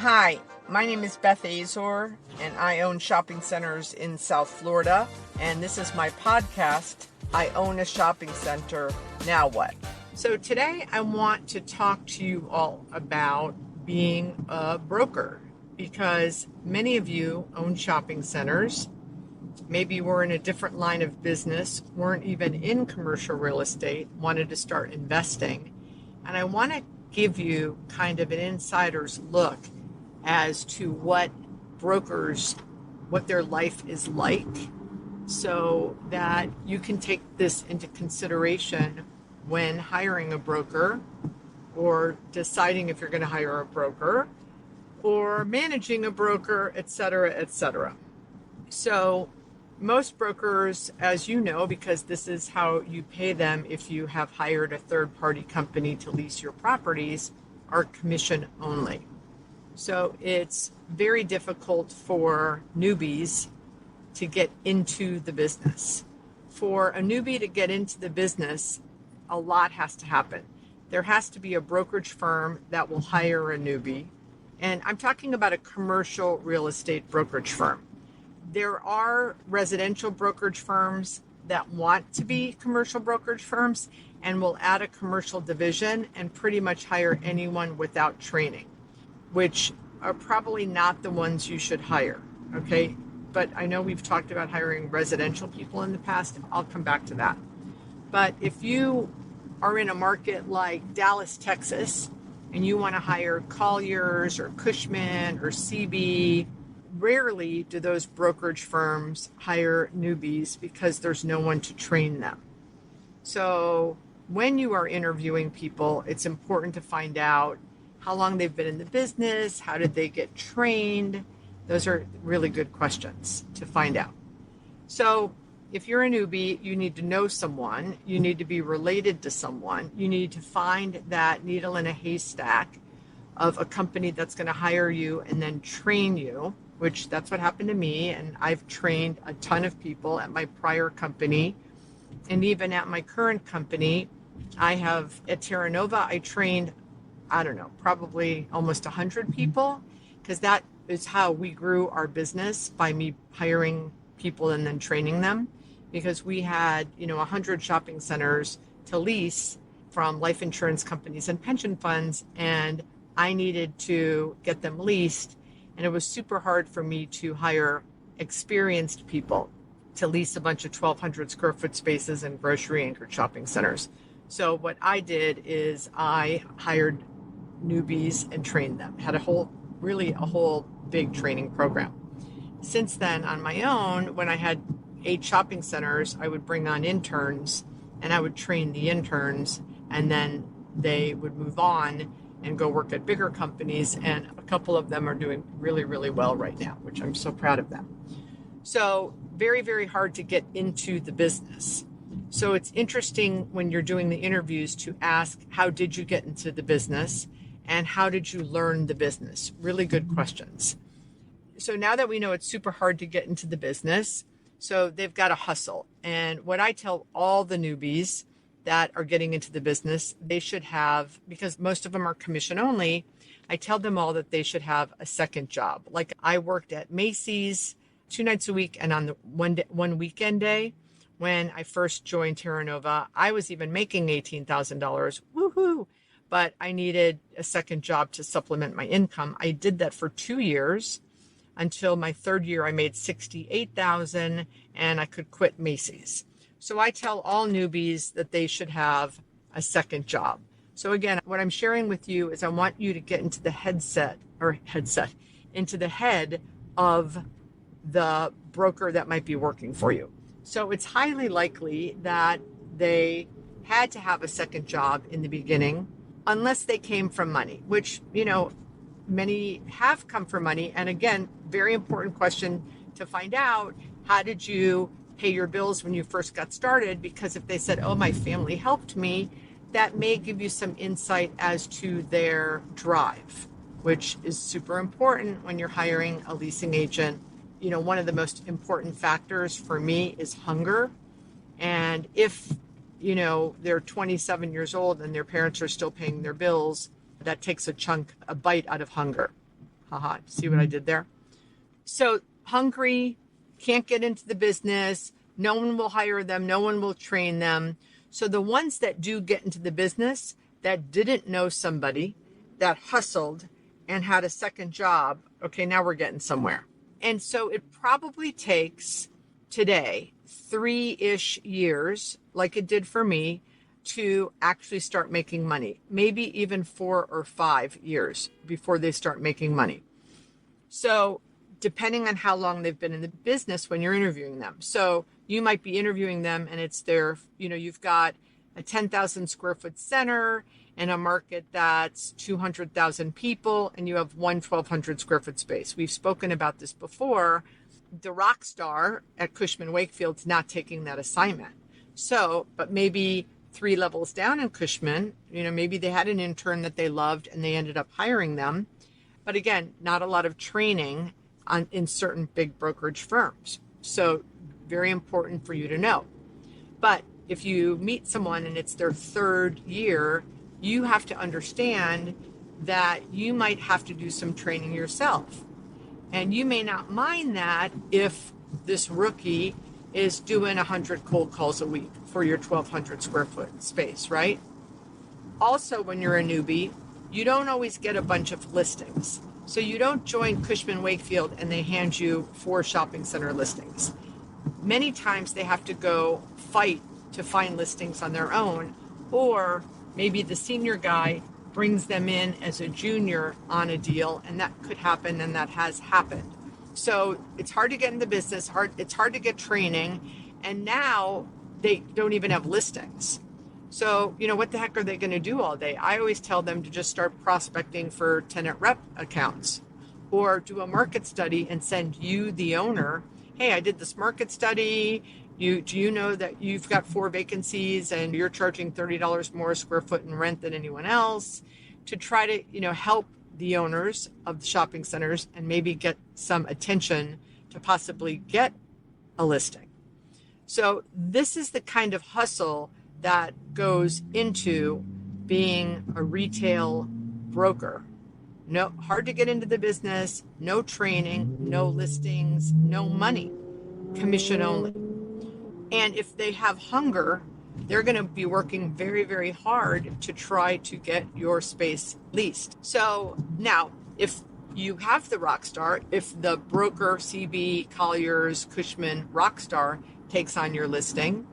Hi, my name is Beth Azor, and I own shopping centers in South Florida. And this is my podcast, I Own a Shopping Center, Now What? So today I want to talk to you all about being a broker, because many of you own shopping centers. Maybe you were in a different line of business, weren't even in commercial real estate, wanted to start investing. And I want to give you kind of an insider's look as to what brokers, what their life is like, so that you can take this into consideration when hiring a broker, or deciding if you're going to hire a broker, or managing a broker, etc., etc. So most brokers, as you know, because this is how you pay them if you have hired a third-party company to lease your properties, are commission only. So it's very difficult for newbies to get into the business. For a newbie to get into the business, a lot has to happen. There has to be a brokerage firm that will hire a newbie. And I'm talking about a commercial real estate brokerage firm. There are residential brokerage firms that want to be commercial brokerage firms and will add a commercial division and pretty much hire anyone without training, which are probably not the ones you should hire, okay? But I know we've talked about hiring residential people in the past. I'll come back to that. But if you are in a market like Dallas, Texas, and you want to hire Colliers or Cushman or CB, rarely do those brokerage firms hire newbies because there's no one to train them. So when you are interviewing people, it's important to find out how long they've been in the business, how did they get trained. Those are really good questions to find out. So if you're a newbie, you need to know someone, you need to be related to someone, you need to find that needle in a haystack of a company that's going to hire you and then train you, which that's what happened to me. And I've trained a ton of people at my prior company. And even at my current company, at Terra Nova, I trained, probably almost 100 people, because that is how we grew our business, by me hiring people and then training them, because we had, 100 shopping centers to lease from life insurance companies and pension funds, and I needed to get them leased. And it was super hard for me to hire experienced people to lease a bunch of 1,200 square foot spaces in grocery anchored shopping centers. So what I did is I hired newbies and trained them, had a whole big training program. Since then, on my own, when I had 8 shopping centers, I would bring on interns and I would train the interns, and then they would move on and go work at bigger companies. And a couple of them are doing really, really well right now, which I'm so proud of them. So very, very hard to get into the business. So it's interesting when you're doing the interviews to ask, how did you get into the business? And how did you learn the business? Really good questions. So now that we know it's super hard to get into the business, so they've got to hustle. And what I tell all the newbies that are getting into the business, they should have, because most of them are commission only, I tell them all that they should have a second job. Like, I worked at Macy's 2 nights a week, and on the one weekend day, when I first joined Terra Nova, I was even making $18,000. Woohoo! But I needed a second job to supplement my income. I did that for 2 years, until my 3rd year I made $68,000 and I could quit Macy's. So I tell all newbies that they should have a second job. So again, what I'm sharing with you is I want you to get into the into the head of the broker that might be working for you. So it's highly likely that they had to have a second job in the beginning, unless they came from money, which, many have come from money. And again, very important question to find out, how did you pay your bills when you first got started? Because if they said, oh, my family helped me, that may give you some insight as to their drive, which is super important when you're hiring a leasing agent. One of the most important factors for me is hunger. And if, they're 27 years old and their parents are still paying their bills, that takes a bite out of hunger. Haha, see what I did there? So hungry, can't get into the business. No one will hire them. No one will train them. So the ones that do get into the business that didn't know somebody, that hustled and had a second job, okay, now we're getting somewhere. And so it probably takes today 3-ish years, like it did for me, to actually start making money. Maybe even 4 or 5 years before they start making money. So depending on how long they've been in the business when you're interviewing them. So you might be interviewing them and it's their, you've got a 10,000 square foot center in a market that's 200,000 people and you have one 1,200 square foot space. We've spoken about this before. The rock star at Cushman Wakefield's not taking that assignment. So, but maybe 3 levels down in Cushman, maybe they had an intern that they loved and they ended up hiring them. But again, not a lot of training in certain big brokerage firms. So very important for you to know. But if you meet someone and it's their 3rd year, you have to understand that you might have to do some training yourself. And you may not mind that if this rookie is doing 100 cold calls a week for your 1,200 square foot space, right? Also, when you're a newbie, you don't always get a bunch of listings. So you don't join Cushman Wakefield and they hand you 4 shopping center listings. Many times they have to go fight to find listings on their own, or maybe the senior guy brings them in as a junior on a deal, and that could happen, and that has happened. So it's hard to get in the business, it's hard to get training, and now they don't even have listings. So, what the heck are they going to do all day? I always tell them to just start prospecting for tenant rep accounts or do a market study and send you, the owner, hey, I did this market study. Do you know that you've got 4 vacancies and you're charging $30 more a square foot in rent than anyone else, to try to, help the owners of the shopping centers and maybe get some attention to possibly get a listing. So this is the kind of hustle that goes into being a retail broker. No, hard to get into the business, no training, no listings, no money, commission only. And if they have hunger, they're going to be working very, very hard to try to get your space leased. So now, if you have the Rockstar, if the broker, CB, Colliers, Cushman, Rockstar takes on your listing,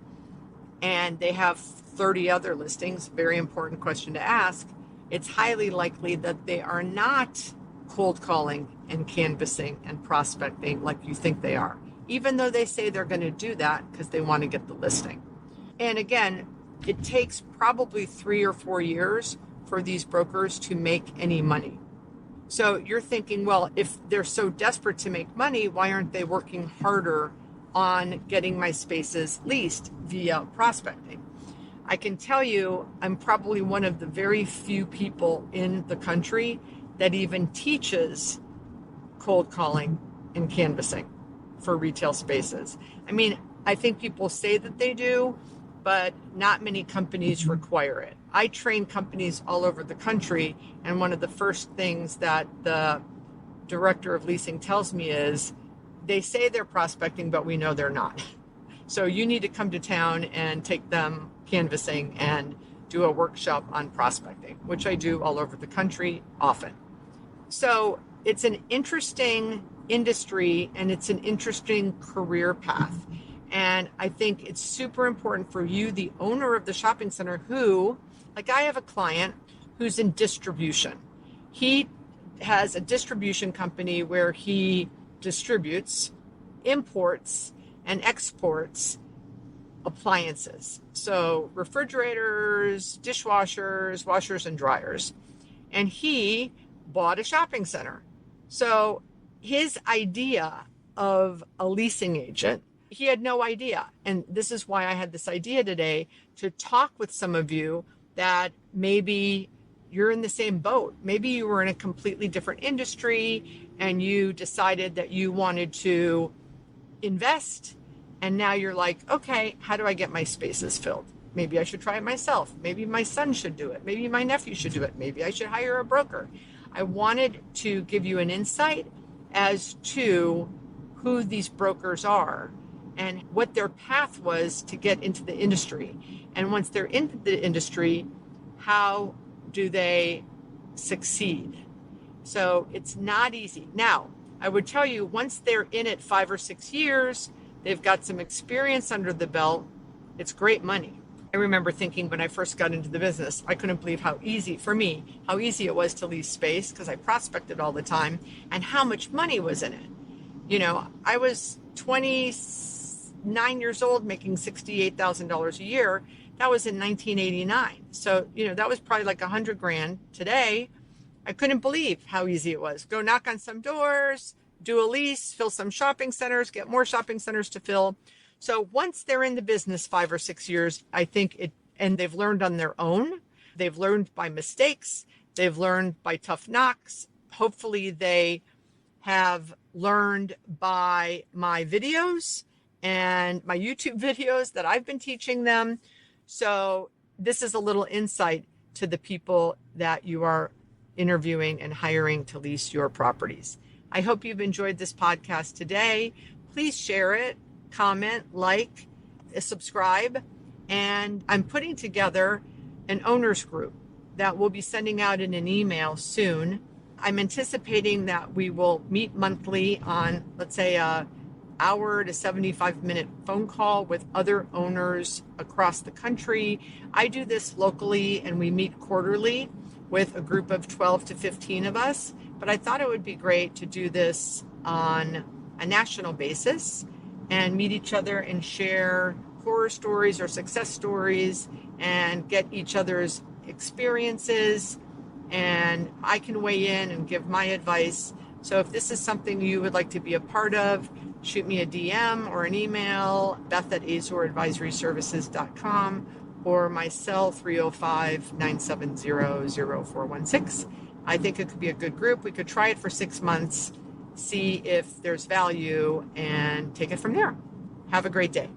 and they have 30 other listings, very important question to ask, it's highly likely that they are not cold calling and canvassing and prospecting like you think they are, even though they say they're going to do that because they want to get the listing. And again, it takes probably 3 or 4 years for these brokers to make any money. So you're thinking, well, if they're so desperate to make money, why aren't they working harder on getting my spaces leased via prospecting? I can tell you, I'm probably one of the very few people in the country that even teaches cold calling and canvassing for retail spaces. I mean, I think people say that they do, but not many companies require it. I train companies all over the country, and one of the first things that the director of leasing tells me is, they say they're prospecting, but we know they're not. So you need to come to town and take them canvassing and do a workshop on prospecting, which I do all over the country often. So it's an interesting industry and it's an interesting career path. And I think it's super important for you, the owner of the shopping center, who, like I have a client who's in distribution. He has a distribution company where he distributes, imports, and exports appliances. So refrigerators, dishwashers, washers, and dryers. And he bought a shopping center. So his idea of a leasing agent, he had no idea. And this is why I had this idea today to talk with some of you that maybe you're in the same boat. Maybe you were in a completely different industry and you decided that you wanted to invest. And now you're like, okay, how do I get my spaces filled? Maybe I should try it myself. Maybe my son should do it. Maybe my nephew should do it. Maybe I should hire a broker. I wanted to give you an insight as to who these brokers are and what their path was to get into the industry. And once they're into the industry, how do they succeed? So it's not easy. Now, I would tell you, once they're in it 5 or 6 years, they've got some experience under the belt, it's great money. I remember thinking when I first got into the business, I couldn't believe how easy it was to lease space, because I prospected all the time, and how much money was in it. You know, I was 29 years old making $68,000 a year. That was in 1989. So, that was probably like $100,000 today. I couldn't believe how easy it was. Go knock on some doors, do a lease, fill some shopping centers, get more shopping centers to fill. So once they're in the business 5 or 6 years, I think and they've learned on their own. They've learned by mistakes. They've learned by tough knocks. Hopefully they have learned by my videos and my YouTube videos that I've been teaching them. So this is a little insight to the people that you are interviewing and hiring to lease your properties. I hope you've enjoyed this podcast today. Please share it, comment, like, subscribe. And I'm putting together an owners group that we'll be sending out in an email soon. I'm anticipating that we will meet monthly on, let's say, a hour to 75-minute phone call with other owners across the country. I do this locally, and we meet quarterly with a group of 12 to 15 of us. But I thought it would be great to do this on a national basis and meet each other and share horror stories or success stories and get each other's experiences. And I can weigh in and give my advice. So if this is something you would like to be a part of, shoot me a DM or an email, beth@azoradvisoryservices.com, or my cell 305-970-0416. I think it could be a good group. We could try it for 6 months, see if there's value, and take it from there. Have a great day.